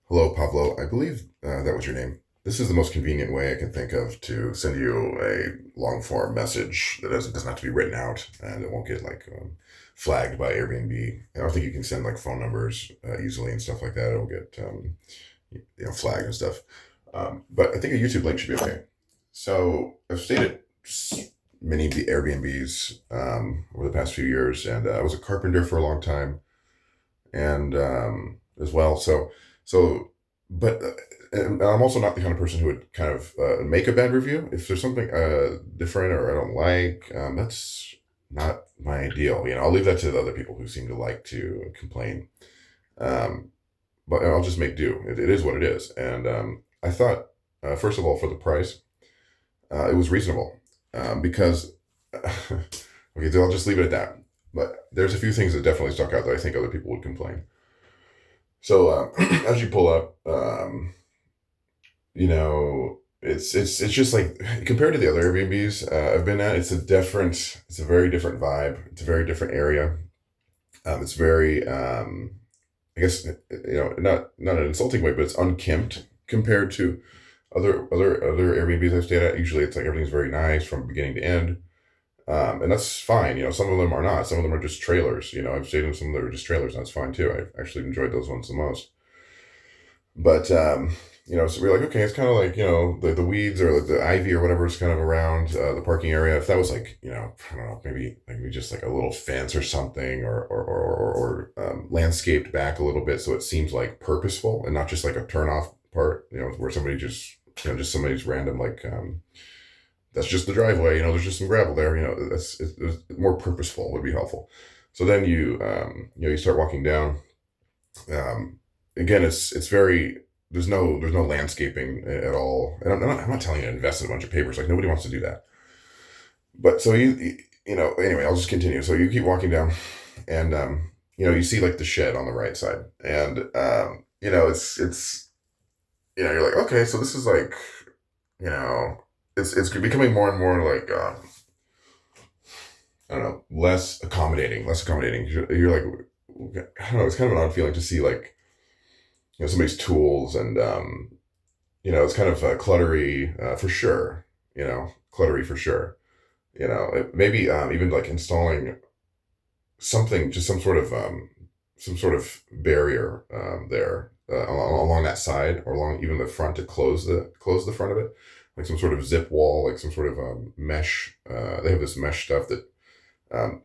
Hello, Pablo. I believe that was your name. This is the most convenient way I can think of to send you a long form message that doesn't have to be written out and it won't get flagged by Airbnb. I don't think you can send like phone numbers easily and stuff like that. It'll get flagged and stuff. But I think a YouTube link should be okay. So I've stayed at many of the Airbnbs over the past few years, and I was a carpenter for a long time, and as well. So, but and I'm also not the kind of person who would kind of make a bad review if there's something different or I don't like. That's not my ideal. I'll leave that to the other people who seem to like to complain. Um, but I'll just make do. It is what it is. And I thought, first of all, for the price, it was reasonable because. Okay, so I'll just leave it at that. But there's a few things that definitely stuck out that I think other people would complain. So as you pull up, it's just like compared to the other Airbnbs I've been at, it's a very different vibe. It's a very different area. It's very, I guess, not an insulting way, but it's unkempt compared to other Airbnbs I've stayed at. Usually, it's like everything's very nice from beginning to end. And that's fine. Some of them are not. Some of them are just trailers. I've stayed in some that are just trailers, and that's fine too. I've actually enjoyed those ones the most. But so we're like, okay, it's kind of like the weeds or like the ivy or whatever is kind of around the parking area. If that was like I don't know, maybe just like a little fence or something, or landscaped back a little bit so it seems like purposeful and not just like a turn off part. Where somebody just somebody's random like that's just the driveway. There's just some gravel there. It's more purposeful would be helpful. So then you start walking down. Again, it's very there's no landscaping at all. And I'm not telling you to invest in a bunch of papers. Like nobody wants to do that. But so anyway, I'll just continue. So you keep walking down, and you see like the shed on the right side, and it's you're like, okay, so this is like you know it's becoming more and more like I don't know, less accommodating. You're like, I don't know, it's kind of an odd feeling to see like somebody's tools, and it's kind of cluttery for sure. Cluttery for sure. Maybe even like installing something, just some sort of barrier there along that side or along even the front to close the front of it, like some sort of zip wall, like some sort of mesh. They have this mesh stuff that um,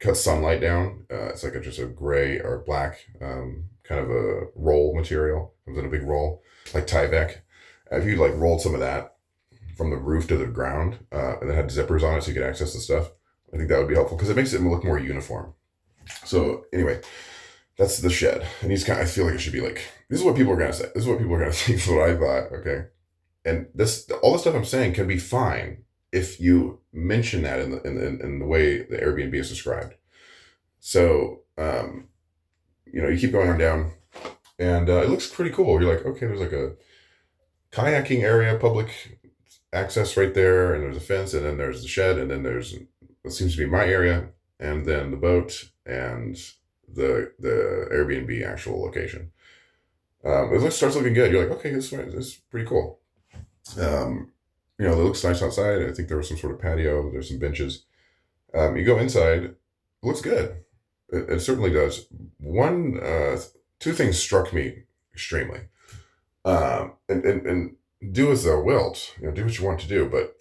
cuts sunlight down. It's like just a gray or black kind of a roll material. Comes in a big roll, like Tyvek. If you like rolled some of that from the roof to the ground, and then had zippers on it so you could access the stuff, I think that would be helpful because it makes it look more uniform. So anyway, that's the shed, and I feel like it should be like this is what people are gonna say. This is what people are gonna think. This is what I thought. Okay, and all the stuff I'm saying can be fine if you mention that in the way the Airbnb is described. So you keep going on down, and it looks pretty cool. You're like, okay, there's like a kayaking area, public access right there, and there's a fence, and then there's the shed, and then there's what seems to be my area, and then the boat and the Airbnb actual location. Starts looking good. You're like, okay, this is pretty cool. It looks nice outside. I think there was some sort of patio. There's some benches. You go inside, it looks good. It certainly does. Two things struck me extremely. And do as thou wilt. Do what you want to do. But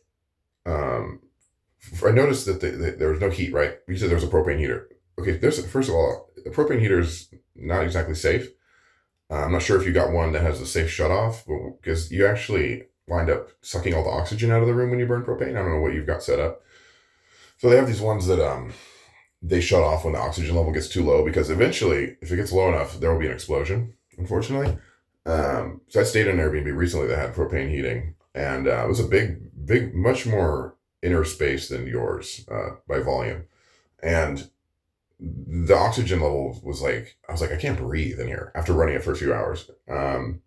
I noticed that there was no heat. Right? You said there was a propane heater. Okay, there's first of all, a propane heater is not exactly safe. I'm not sure if you got one that has a safe shut off, because you actually wind up sucking all the oxygen out of the room when you burn propane. I don't know what you've got set up. So they have these ones that they shut off when the oxygen level gets too low, because eventually, if it gets low enough, there will be an explosion, unfortunately. So I stayed in an Airbnb recently that had propane heating, and it was a big, much more inner space than yours by volume. And the oxygen level was like, I was like, I can't breathe in here after running it for a few hours. And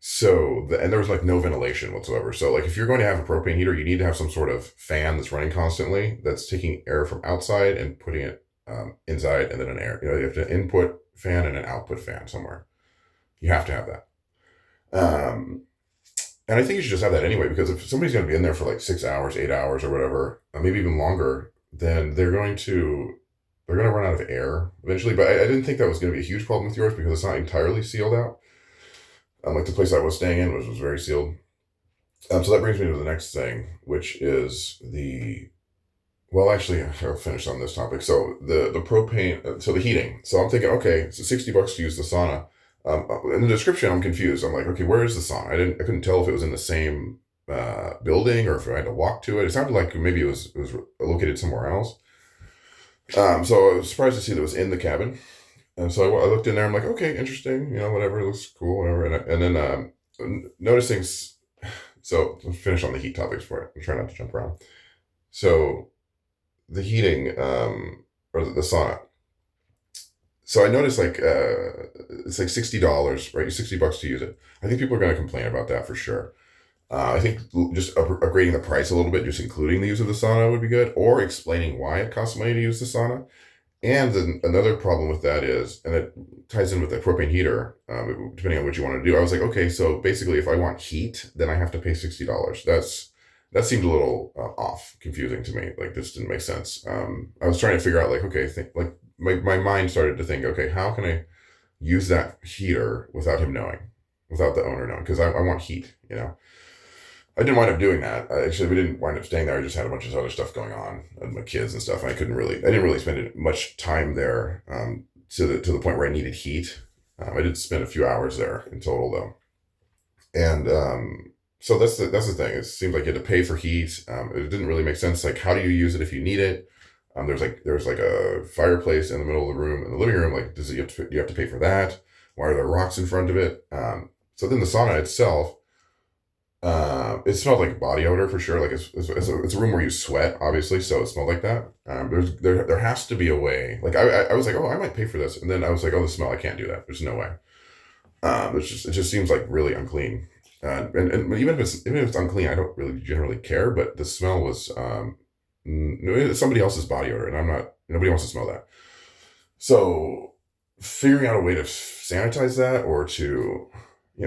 there was like no ventilation whatsoever. So like if you're going to have a propane heater, you need to have some sort of fan that's running constantly that's taking air from outside and putting it inside, and then an air. You have an input fan and an output fan somewhere. You have to have that. Um, and I think you should just have that anyway, because if somebody's going to be in there for like 6 hours, 8 hours, or whatever, maybe even longer, then they're going to run out of air eventually. But I didn't think that was going to be a huge problem with yours because it's not entirely sealed out. Like the place I was staying in was very sealed. So that brings me to the next thing, which is well, actually, I'll finish on this topic. So the propane, so the heating. So I'm thinking, okay, so $60 to use the sauna. In the description, I'm confused. I'm like, okay, where is the sauna? I couldn't tell if it was in the same building or if I had to walk to it. It sounded like maybe it was located somewhere else. So I was surprised to see that it was in the cabin. And so I looked in there. I'm like, okay, interesting. Whatever, looks cool, whatever. And then noticing. So let's finish on the heat topics for it. I'm trying not to jump around. So the heating, or the sauna. So I noticed like it's like $60, right? $60 to use it. I think people are going to complain about that for sure. I think just upgrading the price a little bit, just including the use of the sauna would be good, or explaining why it costs money to use the sauna. And then another problem with that is, and it ties in with the propane heater, depending on what you want to do. I was like, okay, so basically, if I want heat, then I have to pay $60. That seemed a little off, confusing to me. Like this didn't make sense. I was trying to figure out, like, okay, like my mind started to think, okay, how can I use that heater without him knowing, without the owner knowing? Because I want heat. I didn't wind up doing that. Actually, we didn't wind up staying there. I just had a bunch of other stuff going on and my kids and stuff. I didn't really spend much time there, to the point where I needed heat. I did spend a few hours there in total though. And, so that's the thing. It seems like you had to pay for heat. It didn't really make sense. Like, how do you use it if you need it? There's like a fireplace in the middle of the room in the living room. Like, do you have to pay for that? Why are there rocks in front of it? So then the sauna itself, it smelled like body odor for sure. Like it's a room where you sweat, obviously, so it smelled like that. There has to be a way. Like I was like, oh, I might pay for this, and then I was like, oh, the smell, I can't do that. There's no way. It just seems like really unclean. And even if it's unclean, I don't really generally care. But the smell was it's somebody else's body odor, and nobody wants to smell that. So figuring out a way to sanitize that, or to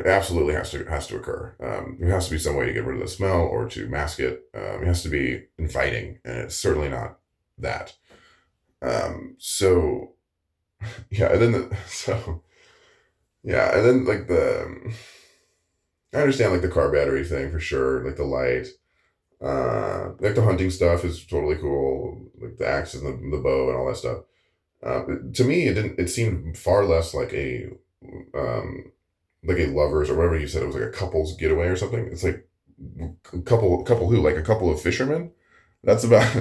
absolutely has to occur. There has to be some way to get rid of the smell or to mask it. It has to be inviting, and it's certainly not that. So yeah, and then yeah, and then like I understand like the car battery thing for sure, like the light. Like the hunting stuff is totally cool, like the axe and the bow and all that stuff. To me, it didn't. It seemed far less um, like a lovers or whatever you said. It was like a couple's getaway or something. It's like couple who, like a couple of fishermen. That's about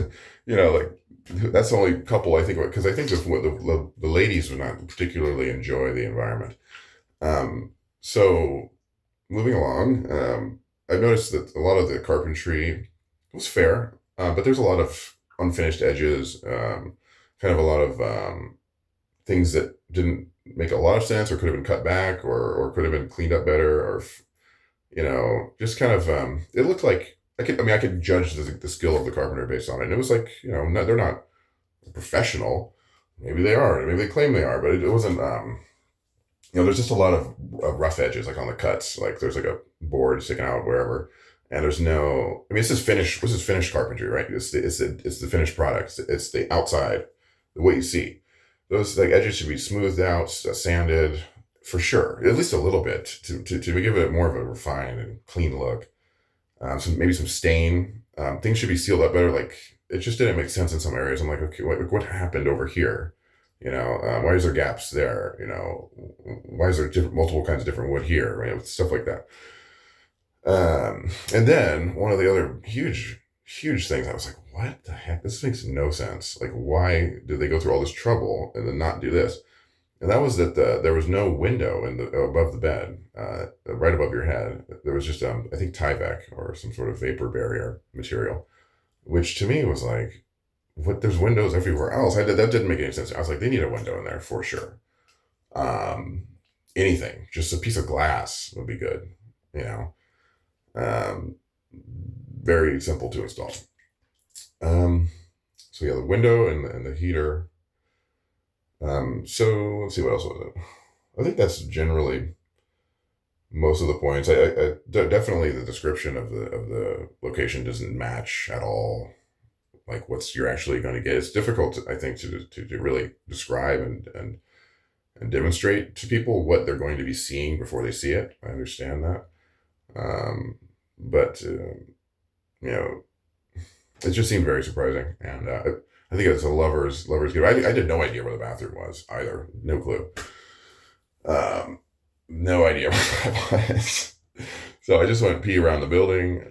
like that's the only couple I think of, because I think the ladies would not particularly enjoy the environment. So moving along, I've noticed that a lot of the carpentry was fair, but there's a lot of unfinished edges, kind of a lot of things that didn't make a lot of sense, or could have been cut back, or could have been cleaned up better, or just kind of it looked like I could judge the skill of the carpenter based on it. And it was like, they're not professional. Maybe they are, maybe they claim they are, but it wasn't. There's just a lot of rough edges, like on the cuts. Like there's like a board sticking out wherever, and there's no. I mean, this is finished carpentry, right? It's the finished product. It's the outside, what you see. Those like edges should be smoothed out, sanded, for sure, at least a little bit, to give it more of a refined and clean look. Maybe some stain. Things should be sealed up better. Like it just didn't make sense in some areas. I'm like, okay, what happened over here? Why is there gaps there? Why is there multiple kinds of different wood here? Right, stuff like that. And then one of the other huge things, I was like, what the heck? This makes no sense. Like, why did they go through all this trouble and then not do this? And that was that there was no window above the bed, right above your head. There was just I think Tyvek or some sort of vapor barrier material, which to me was like, what? There's windows everywhere else. That didn't make any sense. I was like, they need a window in there for sure. Um, Anything, just a piece of glass would be good. You know, um, very simple to install. Um, so yeah, the window and the heater. So let's see, what else was it? I think that's generally most of the points. Definitely the description of the location doesn't match at all. Like what's you're actually going to get. It's difficult, I think, to really describe and demonstrate to people what they're going to be seeing before they see it. I understand that, but you know, it just seemed very surprising, and I think it's a lover's good. I did no idea where the bathroom was either. No clue. No idea where that was. So I just went pee around the building,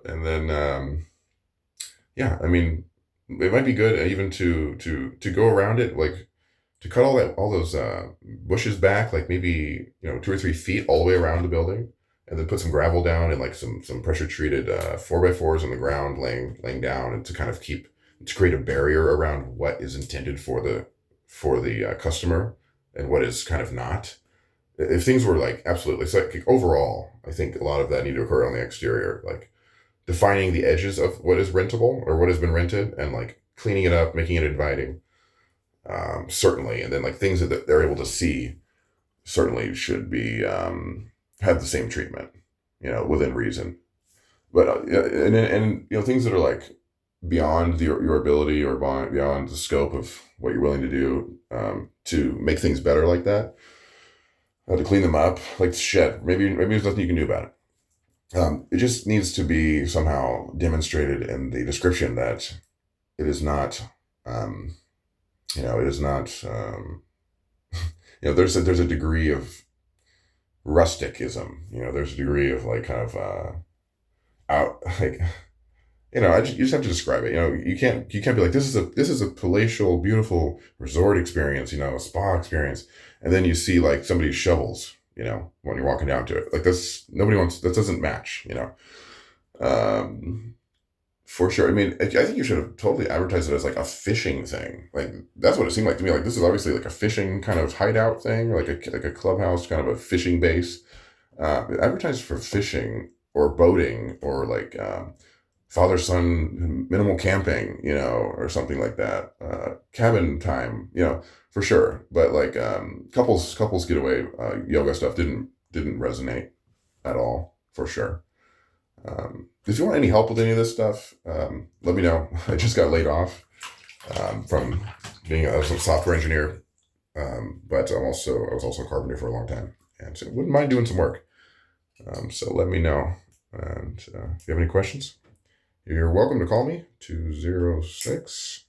and then yeah, I mean, it might be good even to go around it, like to cut all those bushes back, like maybe 2 or 3 feet all the way around the building, and then put some gravel down and like some pressure treated 4x4s on the ground, laying down, and to kind of to create a barrier around what is intended for the customer and what is kind of not. If things were like absolutely so, like, overall, I think a lot of that need to occur on the exterior, like defining the edges of what is rentable or what has been rented, and like cleaning it up, making it inviting, certainly, and then like things that they're able to see certainly should be have the same treatment, within reason. But yeah, and things that are like beyond your ability or beyond the scope of what you're willing to do, to make things better like that, to clean them up, like the shed. Maybe there's nothing you can do about it. It just needs to be somehow demonstrated in the description that it is not, it is not, there's a degree of rusticism. There's a degree of like kind of out like you just have to describe it. You can't be like this is a palatial, beautiful resort experience. A spa experience, and then you see like somebody's shovels. When you're walking down to it, like that doesn't match. Um, for sure. I mean, I think you should have totally advertised it as like a fishing thing. Like that's what it seemed like to me. Like this is obviously like a fishing kind of hideout thing, like a clubhouse, kind of a fishing base. Advertised for fishing or boating or like father son minimal camping, or something like that. Cabin time, for sure. But like couples getaway yoga stuff didn't resonate at all, for sure. If you want any help with any of this stuff, let me know. I just got laid off from being a software engineer, but I was also a carpenter for a long time, and so wouldn't mind doing some work. So let me know. And if you have any questions, you're welcome to call me 206